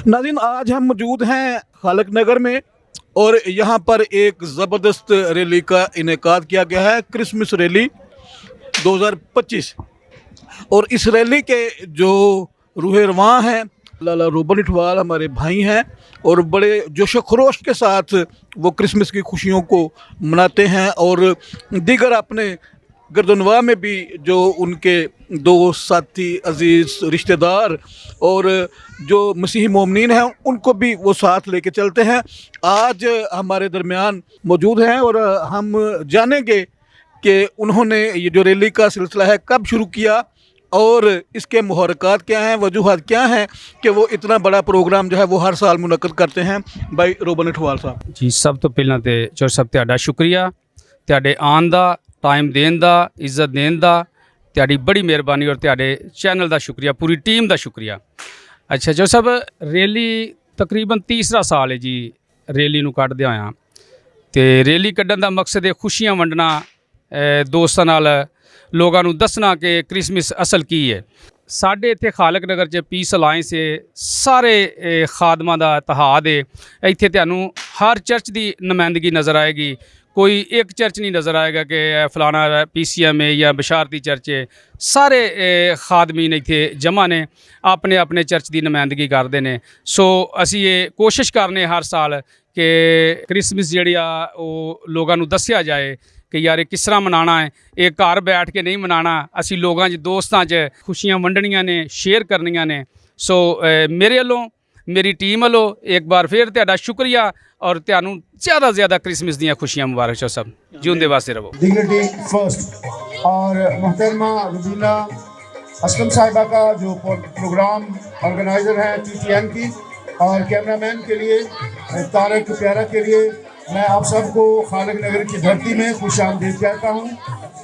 नाज़रीन, आज हम मौजूद हैं खालक नगर में और यहाँ पर एक ज़बरदस्त रैली का इनेकाद किया गया है, क्रिसमस रैली 2025। और इस रैली के जो रूहे रवां हैं लाला रोबन इटवाल हमारे भाई हैं और बड़े जोश खरोश के साथ वो क्रिसमस की खुशियों को मनाते हैं और दीगर अपने गर्दनवा में भी जो उनके दोस्त साथी अजीज़ रिश्तेदार और जो मसीही मोमिनीन हैं उनको भी वो साथ लेके चलते हैं। आज हमारे दरमियान मौजूद हैं और हम जानेंगे कि उन्होंने ये जो रैली का सिलसिला है कब शुरू किया और इसके मुहर्रकात क्या हैं, वजूहात क्या हैं कि वो इतना बड़ा प्रोग्राम जो है वो हर साल मुनक्कद करते हैं। भाई रोबन इटवाल साहब जी, सब तो पहला तो चोर साहब ਤੁਹਾਡਾ शुक्रिया, ਤੁਹਾਡੇ आन का टाइम देन का, इज्जत देन का ਤੁਹਾਡੀ बड़ी मेहरबानी और ਤੁਹਾਡੇ चैनल का शुक्रिया, पूरी टीम का शुक्रिया। अच्छा चोर साहब, रैली तकरीबन तीसरा साल है जी रैली नूं कढ़दे होया ते रैली कढ़न का मकसद है खुशियां वंडना, दोस्तां नाल लोगों नूं दसना कि क्रिसमस असल की है। साढ़े इत्थे खालक नगर च पीस अलायंस है, सारे खादमां दा इतिहाद है। इत्थे तुहानूं हर चर्च की नुमाइंदगी नज़र आएगी, कोई एक चर्च नहीं नज़र आएगा कि फलाना PCM है या बशारती चर्च है। सारे खादमीन इत्थे जमा ने, अपने अपने चर्च की नुमाइंदगी करते हैं। सो असी ये कोशिश करने हर साल कि क्रिसमस जिहड़ी आ वो लोगों नूं दस्सिया जाए कि यार किस तरह मनाना है, ये घर बैठ के नहीं मनाना, असी लोगों च दोस्तां च खुशियां वंडनियां ने, शेयर करनियां ने। सो मेरे वालों मेरी टीम वालों एक बार फिर तुहाडा शुक्रिया और तुहानूं ज़्यादा से ज़्यादा क्रिसमस दियां खुशियां मुबारक हो। सब जिंदे वास्ते रहो। Dignity first. और मोहतरमा रुबीना असलम साहिबा का जो प्रोग्राम ऑर्गेनाइज़र हैं TTN की, और कैमरामैन के लिए तारक प्यारा के लिए मैं आप सबको खालक नगर की धरती में खुश आमदीद कहता हूँ।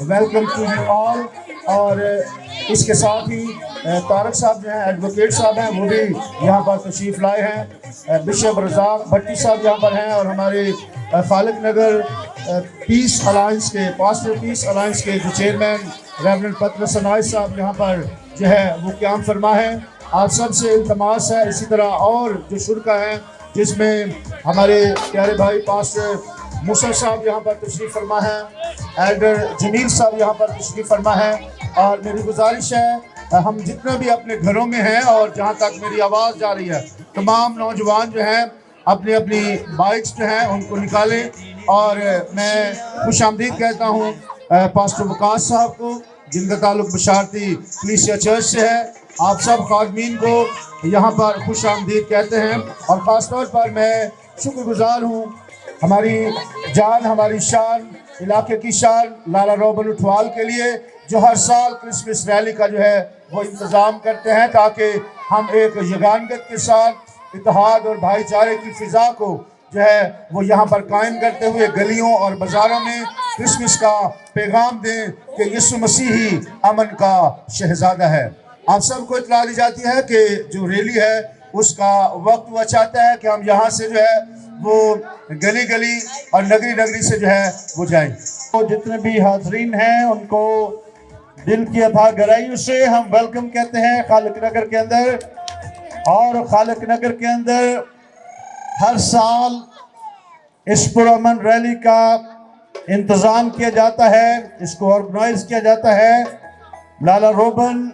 Welcome to you all. और इसके साथ ही तारक साहब जो हैं, एडवोकेट साहब हैं, वो भी यहाँ पर तशरीफ़ लाए हैं। बिशप रज़ाक भट्टी साहब यहाँ पर हैं और हमारे खालक नगर पीस अलायंस के, पास्टर पीस अलायंस के जो चेयरमैन रेवरेंड पतरस अनायत साहब यहाँ पर जो है वो क़याम फरमा है। आप सबसे इल्तमास है इसी तरह और जो शुरका हैं, जिसमें हमारे प्यारे भाई पास्टर मूसा साहब यहाँ पर तशरीफ़ फरमा है, एल्डर जमील साहब यहाँ पर तशरीफ़ फरमा है। और मेरी गुजारिश है हम जितने भी अपने घरों में हैं और जहाँ तक मेरी आवाज़ जा रही है, तमाम नौजवान जो हैं अपनी अपनी बाइक्स जो हैं उनको निकालें। और मैं खुश आमदीद कहता हूँ पास्टर वकास साहब को, जिनका ताल्लुक बशारती कलीसिया चर्च से है। आप सब खादमीन को यहाँ पर खुश आमदीद कहते हैं और ख़ास तौर पर मैं शुक्रगुज़ार हूँ हमारी जान, हमारी शान, इलाके की शान लाला रोबन इटवाल के लिए, जो हर साल क्रिसमस रैली का जो है वो इंतज़ाम करते हैं ताकि हम एक यगानगत के साथ इत्तेहाद और भाईचारे की फ़िज़ा को जो है वो यहाँ पर कायम करते हुए गलियों और बाज़ारों में क्रिसमस का पैगाम दें कि यीशु मसीह ही अमन का शहज़ादा है। आप सबको इत्तला दी जाती है कि जो रैली है उसका वक्त वह चाहता है कि हम यहाँ से जो है वो गली गली और नगरी नगरी से जो है वो जाएं। तो जितने भी हाजरीन हैं उनको दिल की अथाह गहराइयों से हम वेलकम कहते हैं खालक नगर के अंदर। और खालक नगर के अंदर हर साल इस पुरअमन रैली का इंतज़ाम किया जाता है, इसको ऑर्गेनाइज किया जाता है। लाला रोबन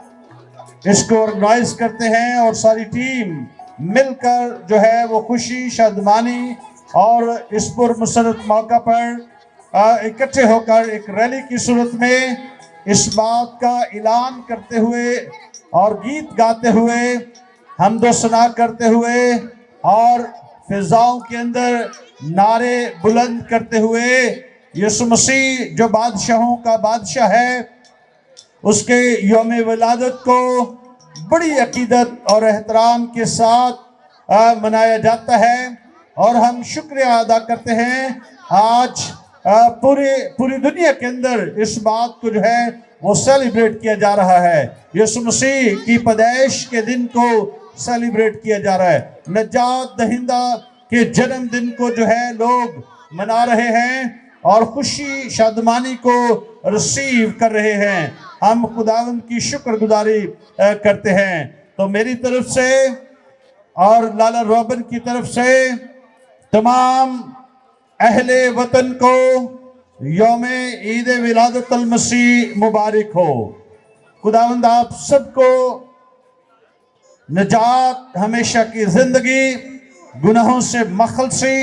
इसको ऑर्गेनाइज करते हैं और सारी टीम मिलकर जो है वो खुशी शादमानी और इस पुरमसरत मौका पर इकट्ठे होकर एक रैली की सूरत में इस बात का ऐलान करते हुए और गीत गाते हुए, हमदो सना करते हुए और फिजाओं के अंदर नारे बुलंद करते हुए यीशु मसीह जो बादशाहों का बादशाह है उसके यौम विलादत को बड़ी अकीदत और एहतराम के साथ मनाया जाता है। और हम शुक्रिया अदा करते हैं आज पूरी दुनिया के अंदर इस बात को जो है वो सेलिब्रेट किया जा रहा है। यीशु मसीह की पैदाइश के दिन को सेलिब्रेट किया जा रहा है, नजात दहिंदा के जन्मदिन को जो है लोग मना रहे हैं और खुशी शादमानी को रिसीव कर रहे हैं। हम खुदावंद की शुक्रगुजारी करते हैं। तो मेरी तरफ से और लाला रोबन की तरफ से तमाम अहले वतन को यौम ईद विलादत अल मसीह मुबारक हो। खुदावंद आप सबको निजात, हमेशा की जिंदगी, गुनाहों से मखलसी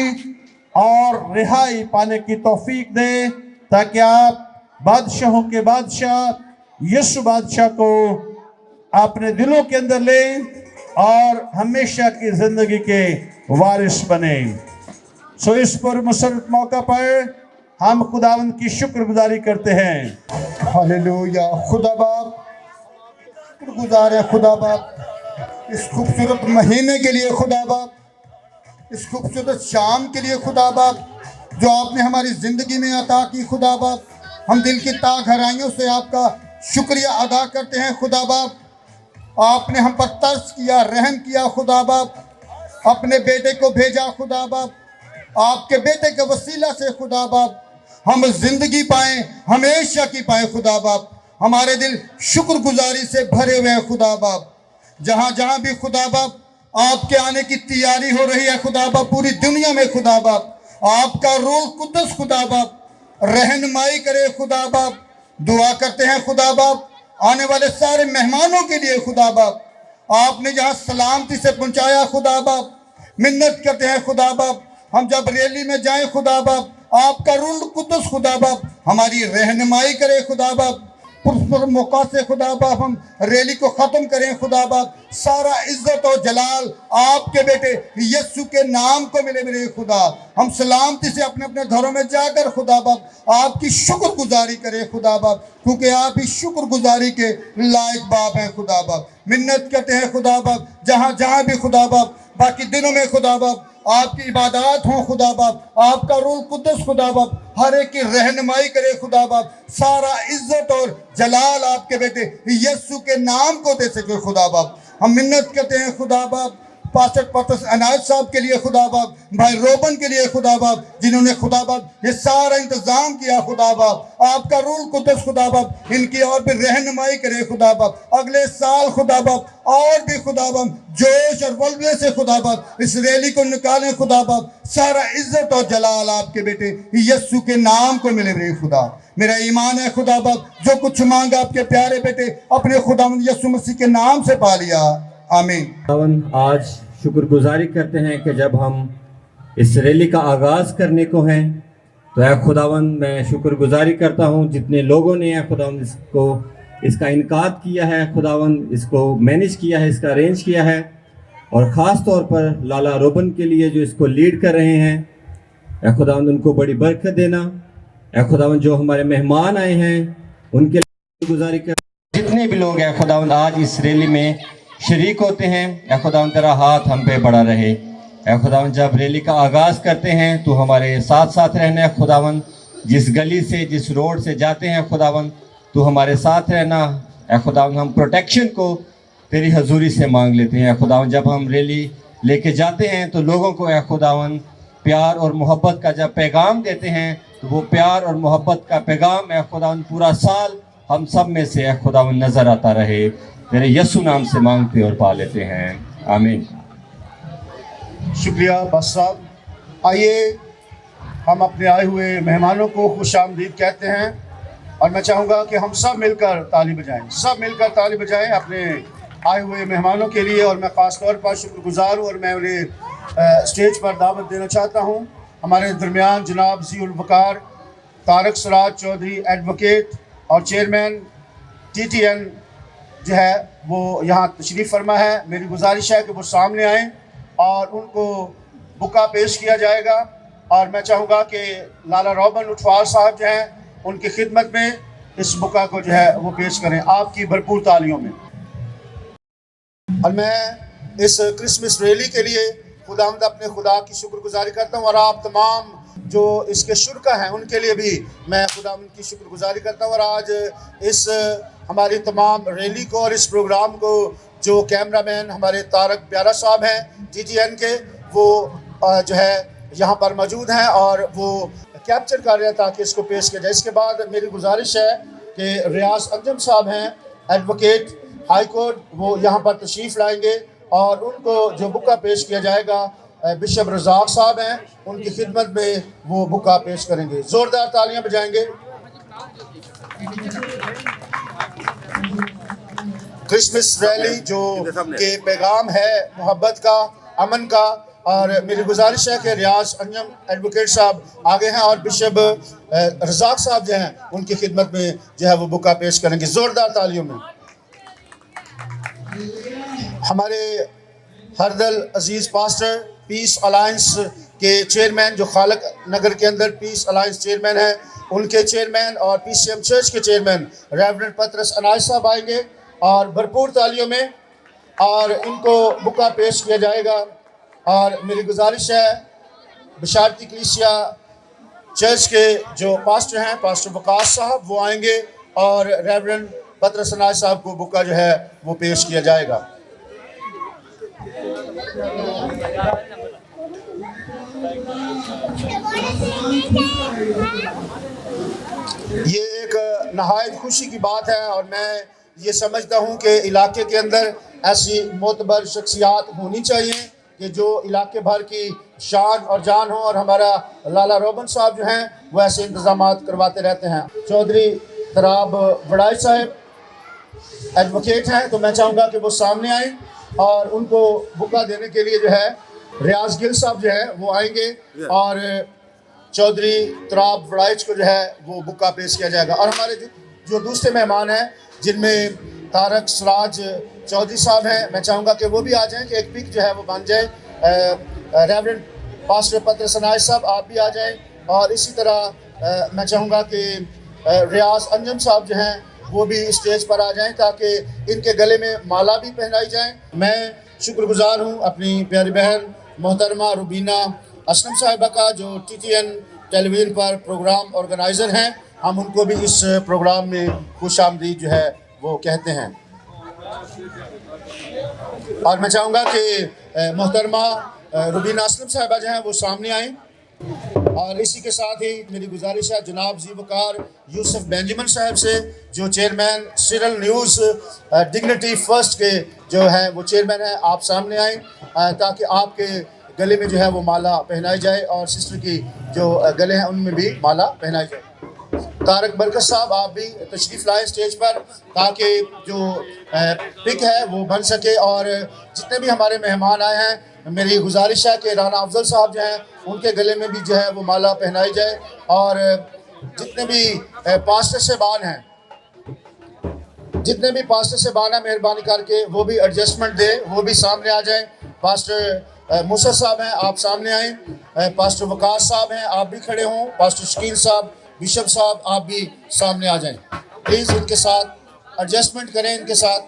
और रिहाई पाने की तौफीक दे, ताकि आप बादशाहों के बादशाह यीशु बादशाह को अपने दिलों के अंदर लें और हमेशा की जिंदगी के वारिस बने। सो इस पर मुसरत मौका पर हम खुदावंद की शुक्रगुजारी करते हैं। हालेलुया। खुदा बाप शुक्रगुजार है खुदा बाप इस खूबसूरत महीने के लिए, खुदा बाप इस खूबसूरत शाम के लिए, खुदा बाप जो आपने हमारी ज़िंदगी में अता की। खुदा बाप हम दिल की तागहराइयों से आपका शुक्रिया अदा करते हैं। खुदा बाप आपने हम पर तरस किया, रहम किया। खुदा बाप अपने बेटे को भेजा। खुदा बाप आपके बेटे के वसीला से खुदा बाप हम ज़िंदगी पाएँ, हमेशा की पाएँ। खुदा बाप हमारे दिल शुक्रगुजारी से भरे हुए हैं। खुदा बाप जहाँ जहाँ भी खुदा बाप आपके आने की तैयारी हो रही है, खुदा बाप पूरी दुनिया में खुदा बाप आपका रूह कुद्दस खुदा बाप रहनुमाई करे। खुदा बाप दुआ करते हैं खुदा बाप आने वाले सारे मेहमानों के लिए। खुदा बाप आपने जहाँ सलामती से पहुँचाया, खुदा बाप मिन्नत करते हैं खुदा बाप हम जब रैली में जाएं, खुदा बाप आपका रूह कुद्दस खुदा बाप हमारी रहनुमाई करे। खुदा बाप पुरस्कार मौका से खुदा बाप हम रैली को ख़त्म करें। खुदा बाप सारा इज्जत और जलाल आपके बेटे यीशु के नाम को मिले। मेरे खुदा हम सलामती से अपने अपने घरों में जाकर खुदा बाप आपकी शुक्रगुजारी करें। खुदा बाप क्योंकि आप ही शुक्रगुजारी के लायक बाप हैं। खुदा बाप मिन्नत करते हैं खुदा बाप जहाँ जहाँ भी खुदा बाप बाकी दिनों में खुदा बाप आपकी इबादत हो। खुदा बाप आपका रूह कुद्दस खुदा बाप हर एक की रहनुमाई करे। खुदा बाप सारा इज्जत और जलाल आपके बेटे यीशु के नाम को दे सके। खुदा बाप हम मिन्नत करते हैं खुदा बाप पास्टर अनायत साहब के लिए, खुदा बाप भाई रोबन के लिए, खुदा बाप जिन्होंने खुदा बाप ये सारा इंतजाम किया। खुदा बाप आपका रूह कुद्दस खुदा बाप इनकी और भी रहनुमाई करे। खुदा बाप अगले साल खुदा बाप और भी खुदा बाप जोश और वल्वे से खुदा बाप इस रैली को निकालें। खुदा बाप सारा इज्जत और जलाल आपके बेटे यीशु के नाम को मिले। मेरे खुदा मेरा ईमान है खुदा बाप जो कुछ मांगा आपके प्यारे बेटे अपने खुदा यीशु मसीह के नाम से पा लिया। आमीन। आज शुक्रगुजारी करते हैं कि जब हम इस रैली का आगाज़ करने को हैं तो ऐ खुदावंद मैं शुक्रगुजारी करता हूं जितने लोगों ने ऐ खुदावंद इसका इनकाद किया है, खुदावंद इसको मैनेज किया है, इसका अरेंज किया है, और ख़ास तौर पर लाला रोबन के लिए जो इसको लीड कर रहे हैं। ऐ खुदावंद उनको बड़ी बरकत देना। ऐ खुदावंद जो हमारे मेहमान आए हैं उनके लिए गुजारी कर जितने भी लोग हैं खुदावंद आज इस रैली में शरीक होते हैं। ऐ खुदावंद तेरा हाथ हम पे बड़ा रहे। ऐ खुदावंद जब रैली का आगाज़ करते हैं तो हमारे साथ साथ रहना है खुदावंद। जिस गली से जिस रोड से जाते हैं खुदावंद तो हमारे साथ रहना। ऐ खुदावंद हम प्रोटेक्शन को तेरी हजूरी से मांग लेते हैं। ऐ खुदावंद जब हम रैली लेके जाते हैं तो लोगों को ऐ खुदावंद प्यार और मोहब्बत का जब पैगाम देते हैं तो वो प्यार और मोहब्बत का पैगाम ऐ खुदावंद पूरा साल हम सब में से ऐ खुदावंद नज़र आता रहे। तेरे यीशु नाम से मांगते और पा लेते हैं। आमीन। शुक्रिया बस साहब। आइए हम अपने आए हुए मेहमानों को खुशामदीद कहते हैं और मैं चाहूँगा कि हम सब मिलकर ताली बजाएं, सब मिलकर ताली बजाएं अपने आए हुए मेहमानों के लिए। और मैं ख़ास तौर पर शुक्रगुजार हूँ और मैं उन्हें स्टेज पर दावत देना चाहता हूँ। हमारे दरमियान जनाब ज़ीउल वक़ार तारक सराज चौधरी एडवोकेट और चेयरमैन TTN जो है वो यहाँ तशरीफ़ फरमा है। मेरी गुजारिश है कि वो सामने आएँ और उनको बुका पेश किया जाएगा। और मैं चाहूँगा कि लाला रोबन उठवाल साहब जो हैं उनकी खिदमत में इस बुका को जो है वो पेश करें आपकी भरपूर तालियों में। और मैं इस क्रिसमस रैली के लिए खुदावंद अपने खुदा की शुक्रगुजारी करता हूँ और आप तमाम जो इसके शुरका हैं उनके लिए भी मैं खुदावंद की शुक्रगुजारी करता हूँ। और आज इस हमारी तमाम रैली को और इस प्रोग्राम को जो कैमरामैन हमारे तारक प्यारा साहब हैं TTN के, वो जो है यहाँ पर मौजूद हैं और वो कैप्चर कर रहे हैं ताकि इसको पेश किया जाए। इसके बाद मेरी गुजारिश है कि रियाज अंजम साहब हैं एडवोकेट हाई कोर्ट, वो यहाँ पर तशरीफ़ लाएंगे और उनको जो बुका पेश किया जाएगा बिशप रज़ाक साहब हैं, उनकी खिदमत में वो बुका पेश करेंगे। ज़ोरदार तालियां बजाएंगे। क्रिसमस रैली जो के पैगाम है मोहब्बत का, अमन का, और मेरी गुजारिश है कि रियाज अंजम एडवोकेट साहब आगे हैं और बिशप रज़ाक साहब जो हैं उनकी खिदमत में जो है वो बुका पेश करेंगे। ज़ोरदार तालियों में। हमारे हरदल अजीज़ पास्टर पीस अलायंस के चेयरमैन, जो खालक नगर के अंदर पीस अलायंस चेयरमैन हैं, उनके चेयरमैन और PCM चर्च के चेयरमैन रेवरेंड पतरस अनायत साहब आएंगे और भरपूर तालियों में और इनको बुका पेश किया जाएगा। और मेरी गुजारिश है बशारती कलीसिया चर्च के जो पास्टर हैं, पास्टर वकास साहब, वो आएंगे और रेवरेंड पतरस अनायत साहब को बुका जो है वो पेश किया जाएगा। ये एक नहायत खुशी की बात है और मैं ये समझता हूँ कि इलाके के अंदर ऐसी मोतबर शख्सियात होनी चाहिए कि जो इलाके भर की शान और जान हो, और हमारा लाला रोबन साहब जो हैं वो ऐसे इंतजामात करवाते रहते हैं। चौधरी तराब वड़ाई साहब एडवोकेट हैं, तो मैं चाहूँगा कि वो सामने आए और उनको बुका देने के लिए जो है रियाज गिल साहब जो है वो आएंगे और चौधरी तराब वड़ाइच को जो है वो बुका पेश किया जाएगा। और हमारे जो दूसरे मेहमान हैं जिनमें तारक सराज चौधरी साहब हैं, मैं चाहूँगा कि वो भी आ जाएं कि एक पिक जो है वो बन जाए। रेवरेंड पास्टर पतरस अनायत साहब आप भी आ जाएं और इसी तरह मैं चाहूँगा कि रियाज अंजम साहब जो हैं वो भी स्टेज पर आ जाएं ताकि इनके गले में माला भी पहनाई जाए। मैं शुक्रगुजार हूँ अपनी प्यारी बहन मोहतरमा रुबीना असलम साहिबा का, जो TTN टेलीविज़न पर प्रोग्राम ऑर्गेनाइज़र हैं। हम उनको भी इस प्रोग्राम में खुश आमदीद जो है वो कहते हैं। और मैं चाहूँगा कि मोहतरमा रुबीना असलम साहिबा जो हैं वो सामने आएँ। और इसी के साथ ही मेरी गुजारिश है जनाब ज़ीवकार यूसुफ बेंजामिन साहब से, जो chairman cereal news dignity first के जो हैं वो चेयरमैन हैं, आप सामने आएँ ताकि आपके गले में जो है वो माला पहनाई जाए और सिस्टर की जो गले हैं उनमें भी माला पहनाई जाए। तारक बरकत साहब आप भी तशरीफ़ लाएँ स्टेज पर ताकि जो पिक है वो बन सके। और जितने भी हमारे मेहमान आए हैं, मेरी गुजारिश है कि राना अफजल साहब जो हैं उनके गले में भी जो है वो माला पहनाई जाए। और जितने भी पास्टर साहबान हैं, मेहरबानी करके वो भी एडजस्टमेंट दे, वो भी सामने आ जाएं। पास्टर मूसा साहब हैं, आप सामने आएँ। पास्टर वकास साहब हैं, आप भी खड़े हों। पास्टर शकील साहब, बिशप साहब, आप भी सामने आ जाएं। प्लीज़ इनके साथ एडजस्टमेंट करें इनके साथ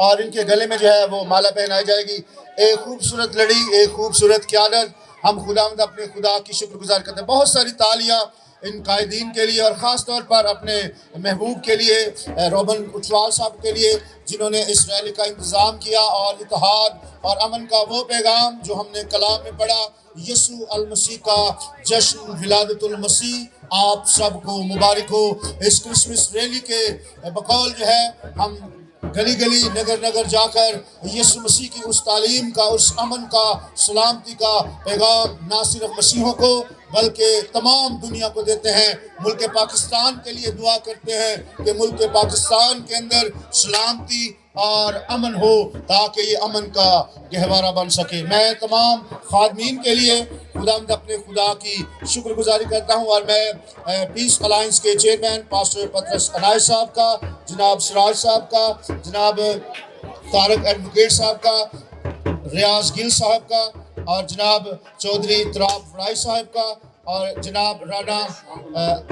और इनके गले में जो है वो माला पहनाई जाएगी। एक खूबसूरत लड़ी, एक खूबसूरत क़यादत। हम खुदावंद अपने खुदा की शुक्रगुजार करते हैं। बहुत सारी तालियाँ इन कायदीन के लिए और ख़ास तौर पर अपने महबूब के लिए, रोबन उछवाल साहब के लिए, जिन्होंने इस रैली का इंतज़ाम किया और इत्तेहाद और अमन का वो पैगाम जो हमने कलाम में पढ़ा, यसू अल मसीह का जश्न विलादतुल मसीह आप सबको मुबारक हो। इस क्रिसमस रैली के बकौल जो है हम गली गली नगर नगर जाकर यीशु मसीह की उस तालीम का, उस अमन का, सलामती का पैगाम ना सिर्फ मसीहों को बल्कि तमाम दुनिया को देते हैं। मुल्क पाकिस्तान के लिए दुआ करते हैं कि मुल्क पाकिस्तान के अंदर सलामती और अमन हो ताकि ये अमन का गहवारा बन सके। मैं तमाम खादमीन के लिए खुदावंद अपने खुदा की शुक्रगुजारी करता हूँ और मैं पीस अलायंस के चेयरमैन पास्टर पतरस अनायत साहब का, जनाब सिराज साहब का, जनाब तारक एडवोकेट साहब का, रियाज गिल साहब का और जनाब चौधरी तराब वड़ाई साहब का और जनाब राना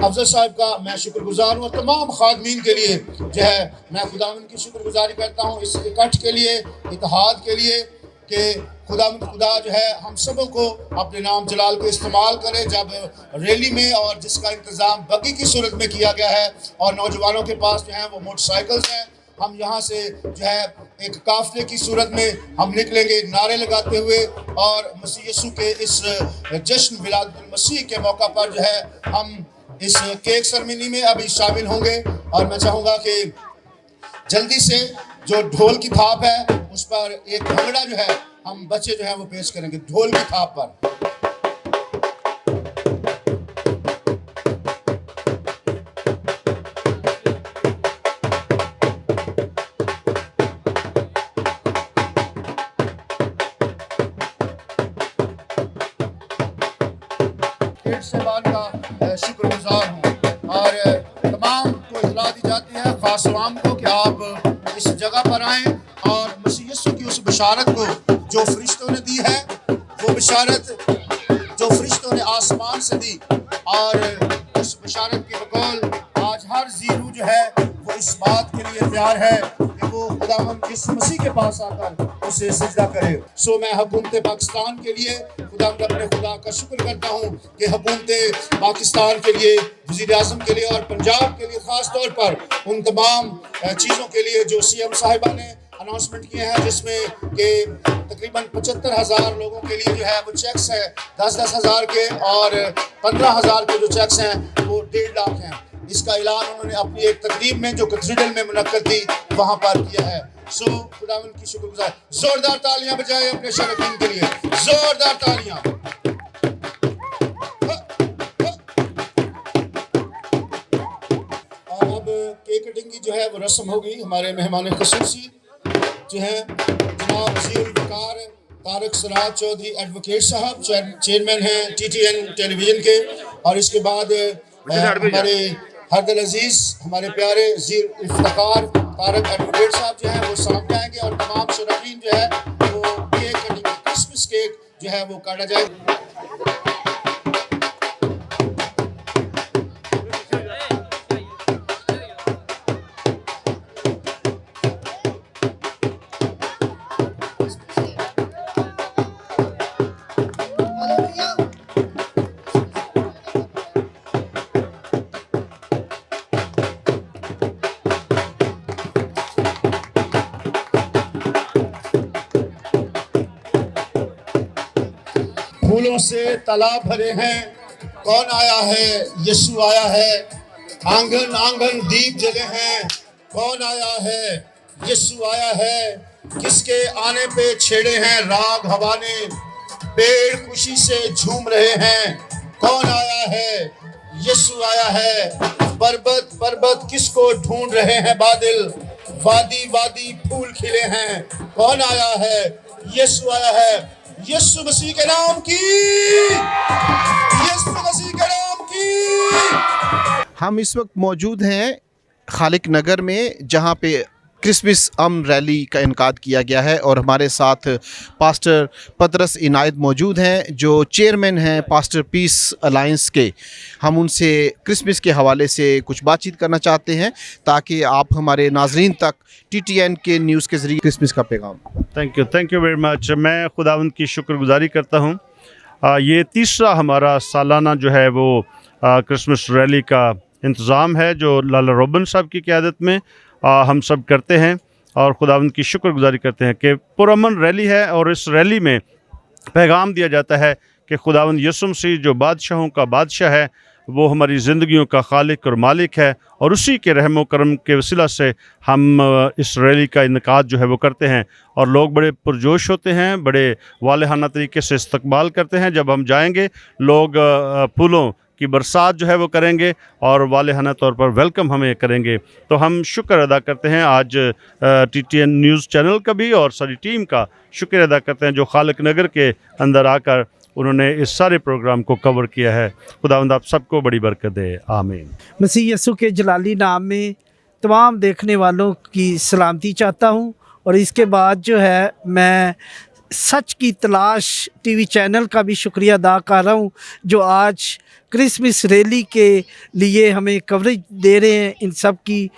अफजल साहब का मैं शुक्रगुजार हूँ। और तमाम खादमीन के लिए जो है मैं खुदावंद की शुक्रगुजारी करता हूँ इस इकट्ठ के लिए, इत्तेहाद के लिए, कि खुदा जो है हम सबों को अपने नाम जलाल को इस्तेमाल करे जब रैली में, और जिसका इंतज़ाम बग्गी की सूरत में किया गया है और नौजवानों के पास जो है वो मोटरसाइकिल्स हैं। हम यहाँ से जो है एक काफ़िले की सूरत में हम निकलेंगे नारे लगाते हुए और मसीह यीशु के इस जश्न विलादतुल मसीह के मौका पर जो है हम इस केक सेरेमनी में अभी शामिल होंगे। और मैं चाहूँगा कि जल्दी से जो ढोल की थाप है उस पर एक भंगड़ा जो है हम बच्चे जो है वो पेश करेंगे ढोल की थाप पर। साहबान का शुक्रगुजार हूँ और तमाम को इतला दी जाती है खास आवाम को कि आप इस जगह पर आएँ और मसीह यीशु की उस बशारत को जो फरिश्तों ने दी है, वो बशारत जो फरिश्तों ने आसमान से दी, और उस बशारत के बकौल आज हर जीरू जो है वो इस बात के लिए तैयार है कि वो खुदावंद यीशु मसीह के पास आकर उसे सजदा करे। सो मैं हुकूमत पाकिस्तान के लिए खुदावंद अपने खुदा का शुक्र करता हूँ कि हुकूमत पाकिस्तान के लिए, वज़ीर आज़म के लिए और पंजाब के लिए ख़ास तौर पर उन तमाम चीज़ों के लिए जो CM साहिबा ने अनाउंसमेंट किए हैं, जिसमें कि तकरीबन 75,000 लोगों के लिए जो है वो चेक्स है 10-10 हज़ार के, और 15,000 के जो चेक्स हैं वो 1.5 लाख हैं। इसका ऐलान उन्होंने अपनी एक तकरीब में जो कैथेड्रल में मुनक्कद थी वहाँ पर किया है। सो खुदावंद की शुक्रगुजार, जोरदार तालियां बजाएं अपने शरकीन के लिए, जोरदार तालियां। और अब केक कटिंग की जो है वो रस्म होगी। हमारे मेहमान खुसूसी जो हैं जनाब वज़ीर वक़ार तारक सराज चौधरी एडवोकेट साहब, चेयरमैन हैं TTN टेलीविज़न के, और इसके बाद हमारे हरदल अजीज़ हमारे प्यारे वज़ीर इफ्तिखार तारक एडवोकेट साहब जो हैं वो सामने आएंगे और तमाम शरकीन जो है वो केक कटिंग, क्रिसमस केक जो है वो काटा जाएगा। फूलों से तालाब भरे हैं, कौन आया है? यीशु आया है। आंगन आंगन दीप जले हैं, कौन आया है? यीशु आया है। किसके आने पे छेड़े हैं राग हवा ने, पेड़ खुशी से झूम रहे हैं, कौन आया है? यीशु आया है। पर्वत पर्वत किसको ढूंढ रहे हैं बादल, वादी वादी फूल खिले हैं, कौन आया है? यीशु आया है। यीशु मसीह के नाम की, यीशु मसीह के नाम की। हम इस वक्त मौजूद हैं खालिक नगर में, जहां पे क्रिसमस रैली का इनकाद किया गया है, और हमारे साथ पास्टर पतरस इनायत मौजूद हैं जो चेयरमैन हैं पास्टर पीस अलायंस के। हम उनसे क्रिसमस के हवाले से कुछ बातचीत करना चाहते हैं ताकि आप हमारे नाजरीन तक TTN के न्यूज़ के ज़रिए क्रिसमस का पैगाम। Thank you very much. मैं खुदावंद की शुक्रगुजारी करता हूँ। ये तीसरा हमारा सालाना जो है वो क्रिसमस रैली का इंतज़ाम है जो लाला रोबन साहब की क़यादत में हम सब करते हैं, और खुदावंद की शुक्रगुजारी करते हैं कि पुरअमन रैली है, और इस रैली में पैगाम दिया जाता है कि खुदावंद यीशु मसीह जो बादशाहों का बादशाह है, वो हमारी ज़िंदगियों का खालिक और मालिक है, और उसी के रहम व करम के वसीला से हम इस रैली का इनकाद जो है वो करते हैं, और लोग बड़े पुरजोश होते हैं, बड़े वालेहाना तरीके से इस्तकबाल करते हैं। जब हम जाएंगे लोग फूलों की बरसात जो है वो करेंगे और वालेहाना तौर पर वेलकम हमें करेंगे। तो हम शुक्र अदा करते हैं आज TTN न्यूज़ चैनल का भी और सारी टीम का शुक्र अदा करते हैं जो खालिक नगर के अंदर आकर उन्होंने इस सारे प्रोग्राम को कवर किया है। खुदावंद आप सबको बड़ी बरकत दे, आमीन। मसीह यीशु के जलाली नाम में तमाम देखने वालों की सलामती चाहता हूँ, और इसके बाद जो है मैं सच की तलाश TV चैनल का भी शुक्रिया अदा कर रहा हूँ जो आज क्रिसमस रैली के लिए हमें कवरेज दे रहे हैं। इन सब की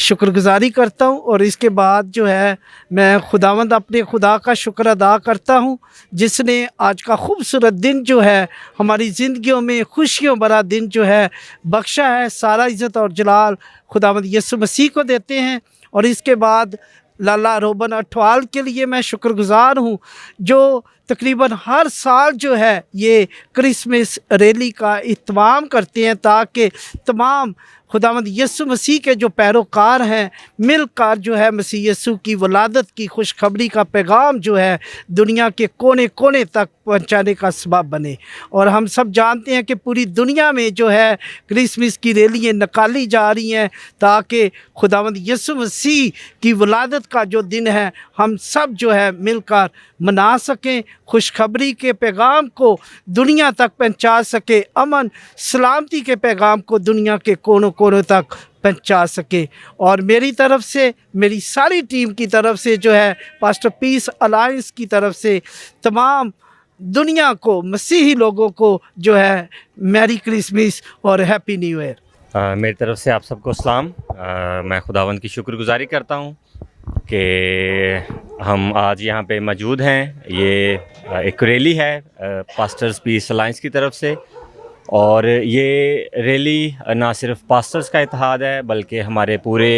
शुक्रगुजारी करता हूँ, और इसके बाद जो है मैं खुदावंद अपने खुदा का शुक्र अदा करता हूँ जिसने आज का खूबसूरत दिन जो है हमारी ज़िंदगियों में खुशियों भरा दिन जो है बख्शा है। सारा इज़्ज़त और जलाल खुदावंद यीशु मसीह को देते हैं। और इसके बाद लाला रोबन अठवाल के लिए मैं शुक्रगुजार हूँ जो तकरीबन हर साल जो है ये क्रिसमस रैली का इत्माम करते हैं ताकि तमाम खुदावंद यीशु मसीह के जो पैरोकार हैं मिलकर जो है मसीह यीशु की वलादत की खुशखबरी का पैगाम जो है दुनिया के कोने कोने तक पहुंचाने का सबब बने। और हम सब जानते हैं कि पूरी दुनिया में जो है क्रिसमस की रैलियाँ निकाली जा रही हैं ताकि खुदावंद यीशु मसीह की वलादत का जो दिन है हम सब जो है मिलकर मना सकें, खुशखबरी के पैगाम को दुनिया तक पहुंचा सके, अमन सलामती के पैगाम को दुनिया के कोनों कोनों तक पहुंचा सके। और मेरी तरफ से, मेरी सारी टीम की तरफ से जो है पास्टर पीस अलायंस की तरफ से तमाम दुनिया को, मसीही लोगों को जो है मैरी क्रिसमस और हैप्पी न्यू ईयर। मेरी तरफ से आप सबको सलाम। मैं खुदावंद की शुक्रगुजारी करता हूँ कि हम आज यहाँ पे मौजूद हैं। ये एक रैली है पास्टर्स पीस अलायंस की तरफ से, और ये रैली ना सिर्फ पास्टर्स का इत्तेहाद है बल्कि हमारे पूरे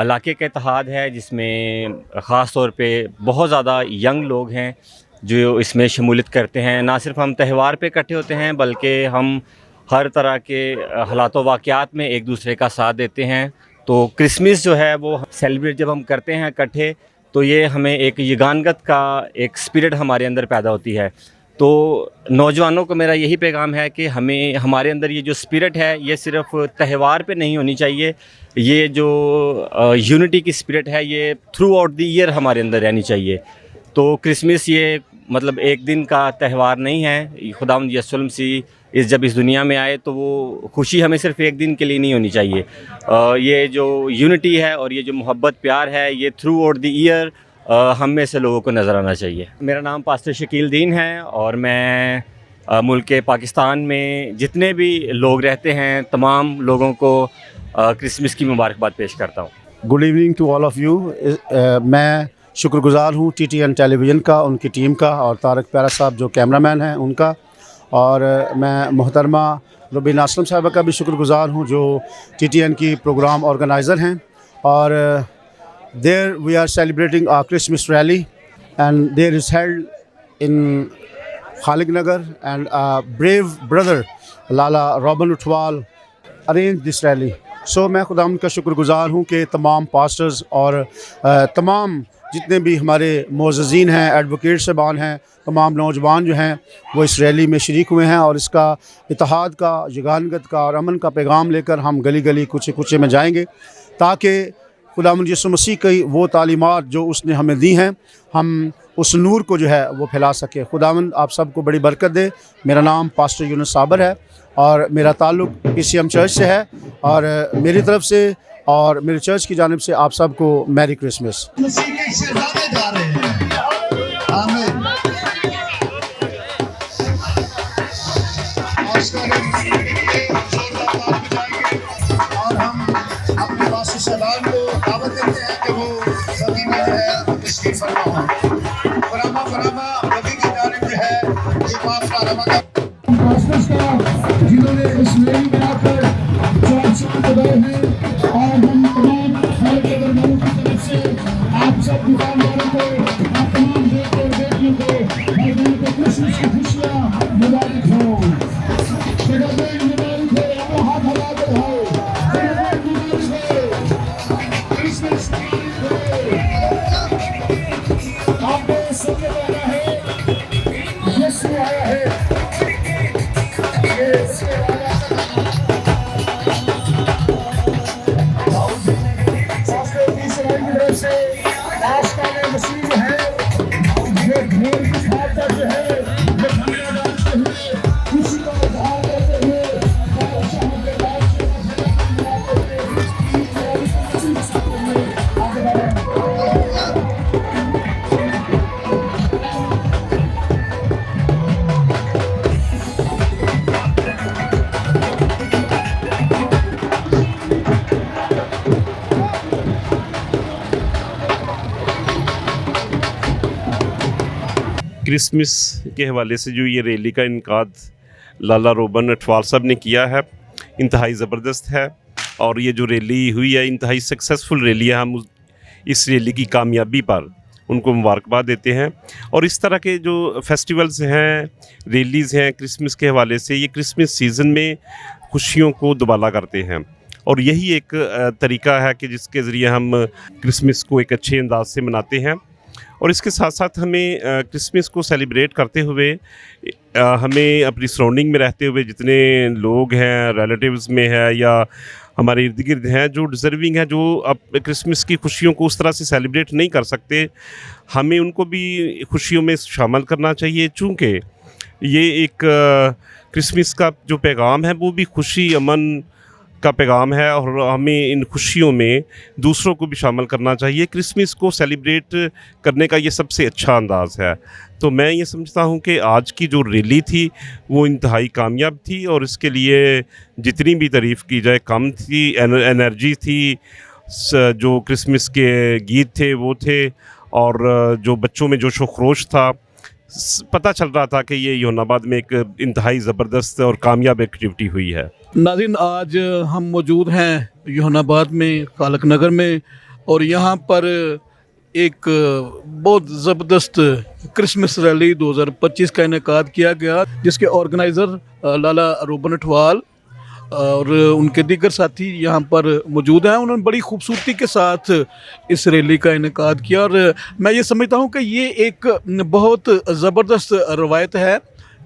इलाके का इत्तेहाद है, जिसमें ख़ास तौर पे बहुत ज़्यादा यंग लोग हैं जो इसमें शमूलियत करते हैं। ना सिर्फ हम त्यौहार पे इकट्ठे होते हैं बल्कि हम हर तरह के हालात व वाक़यात में एक दूसरे का साथ देते हैं। तो क्रिसमस जो है वो सेलिब्रेट जब हम करते हैं इकट्ठे, तो ये हमें एक यगानगत का एक स्पिरिट हमारे अंदर पैदा होती है। तो नौजवानों को मेरा यही पैगाम है कि हमें, हमारे अंदर ये जो स्पिरिट है ये सिर्फ त्यौहार पे नहीं होनी चाहिए, ये जो यूनिटी की स्पिरिट है ये थ्रू आउट द ईयर हमारे अंदर रहनी चाहिए। तो क्रिसमस ये मतलब एक दिन का त्यौहार नहीं है। खुदावंद यीशु मसीह जब इस दुनिया में आए तो वो खुशी हमें सिर्फ एक दिन के लिए नहीं होनी चाहिए। ये जो यूनिटी है और ये जो मोहब्बत प्यार है ये थ्रू आउट द ईयर हम में से लोगों को नज़र आना चाहिए। मेरा नाम पास्टर शकील दीन है और मैं मुल्क पाकिस्तान में जितने भी लोग रहते हैं तमाम लोगों को क्रिसमस की मुबारकबाद पेश करता हूँ। Good evening to all of you. मैं शुक्रगुज़ार हूँ TTN टेलीविज़न का, उनकी टीम का, और तारक प्यारा साहब जो कैमरामैन हैं उनका, और मैं मोहतरमा रुबीना असलम साहिबा का भी शुक्रगुज़ार हूँ जो TTN की प्रोग्राम ऑर्गेनाइज़र हैं। और there we are celebrating our Christmas rally and there is held in Khaliq Nagar, and brave brother Lala Robin Uthwal arrange this rally. So मैं खुदावंद का शुक्रगुज़ार हूँ कि तमाम पास्टर्स और तमाम जितने भी हमारे मोअज़्ज़ीन हैं, एडवोकेट साहबान हैं, तमाम नौजवान जो हैं वो इस रैली में शरीक हुए हैं, और इसका इत्तेहाद का, यगानगत का और अमन का पैगाम लेकर हम गली गली कुचे कुचे में जाएंगे ताकि खुदावंद यीशु मसीह की वो तालीमात जो उसने हमें दी हैं हम उस नूर को जो है वो फैला सके। खुदावंद आप सबको बड़ी बरकत दे। मेरा नाम पास्टर यूनुस साबर है और मेरा ताल्लुक़ PCM चर्च से है, और मेरी तरफ से और मेरे चर्च की जानिब से आप सबको मैरी क्रिसमस। और हम अपने पास्टर साहब को दावत देते हैं कि वो सभी में जो है तशरीफ फरमा हो। फरामा फरामा नबी की जानिब जो है ये माफला रमज़ान पास्टर्स का जिन्होंने इस रैली बनाकर जो अच्छा लगाए हैं, और हम तमाम खालिक नगर मऊ की तरफ से आप सब दुकानदारों को, आप तमाम बेटे और बेटियों को, भाई बहनों को क्रिसमस की खुशियाँ मुबारक हो। हाथ हला कर हो क्रिसमस आपको सुनने वाला है, यीशु आया है। क्रिसमस के हवाले से जो ये रैली का इनकाद लाला रोबन अठवाल साहब ने किया है इंतहाई ज़बरदस्त है, और ये जो रैली हुई है इंतहाई सक्सेसफुल रैली है। हम इस रैली की कामयाबी पर उनको मुबारकबाद देते हैं। और इस तरह के जो फेस्टिवल्स हैं, रैलीज़ हैं क्रिसमस के हवाले से, ये क्रिसमस सीज़न में खुशियों को दुबाला करते हैं। और यही एक तरीका है कि जिसके ज़रिए हम क्रिसमस को एक अच्छे अंदाज से मनाते हैं। और इसके साथ साथ हमें क्रिसमस को सेलिब्रेट करते हुए हमें अपनी सराउंडिंग में रहते हुए जितने लोग हैं, रिलेटिव्स में है या हमारे इर्द गिर्द हैं जो डिज़र्विंग है, जो अब क्रिसमस की खुशियों को उस तरह से सेलिब्रेट नहीं कर सकते, हमें उनको भी खुशियों में शामिल करना चाहिए। चूँकि ये एक क्रिसमस का जो पैगाम है वो भी खुशी, अमन का पैगाम है और हमें इन खुशियों में दूसरों को भी शामिल करना चाहिए। क्रिसमस को सेलिब्रेट करने का ये सबसे अच्छा अंदाज़ है। तो मैं ये समझता हूँ कि आज की जो रैली थी वो इंतहाई कामयाब थी और इसके लिए जितनी भी तारीफ़ की जाए कम थी। एनर्जी थी, जो क्रिसमस के गीत थे वो थे, और जो बच्चों में जोशो खरोश था, पता चल रहा था कि ये योनाबाद में एक इंतहाई ज़बरदस्त और कामयाब एक्टिविटी हुई है। नाज़रीन, आज हम मौजूद हैं योनाबाद में, खालक नगर में, और यहाँ पर एक बहुत ज़बरदस्त क्रिसमस रैली 2025 का इनेकाद किया गया, जिसके ऑर्गेनाइज़र लाला रोबन अठवाल और उनके दीगर साथी यहाँ पर मौजूद हैं। उन्होंने बड़ी खूबसूरती के साथ इस रैली का इनेकाद किया और मैं ये समझता हूँ कि ये एक बहुत ज़बरदस्त रवायत है।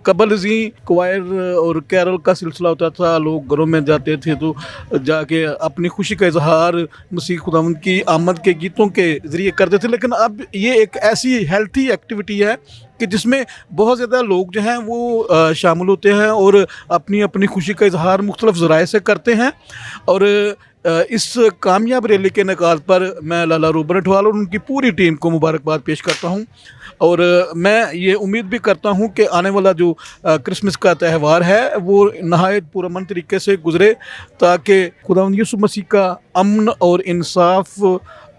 कबल जी क्वायर और कैरल का सिलसिला होता था, लोग घरों में जाते थे तो जाके अपनी खुशी का इजहार मसीह खुदावंद की आमद के गीतों के ज़रिए करते थे। लेकिन अब ये एक ऐसी हेल्थी एक्टिविटी है कि जिसमें बहुत ज़्यादा लोग जो हैं वो शामिल होते हैं और अपनी अपनी खुशी का इजहार मुख्तलिफ़ ज़राए से करते हैं। और इस कामयाब रैली के इनेकाद पर मैं लाला रोबन अठवाल और उनकी पूरी टीम को मुबारकबाद पेश करता हूँ। और मैं ये उम्मीद भी करता हूँ कि आने वाला जो क्रिसमस का त्यौहार है वो नहायत पुरअमन तरीके से गुज़रे, ताकि खुदावंद यीशु मसीह का अमन और इंसाफ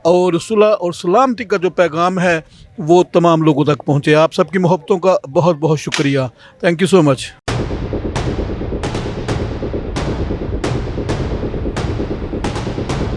और सुलह और सलामती का जो पैगाम है वो तमाम लोगों तक पहुँचे। आप सबकी मोहब्बतों का बहुत बहुत शुक्रिया। Thank you so much.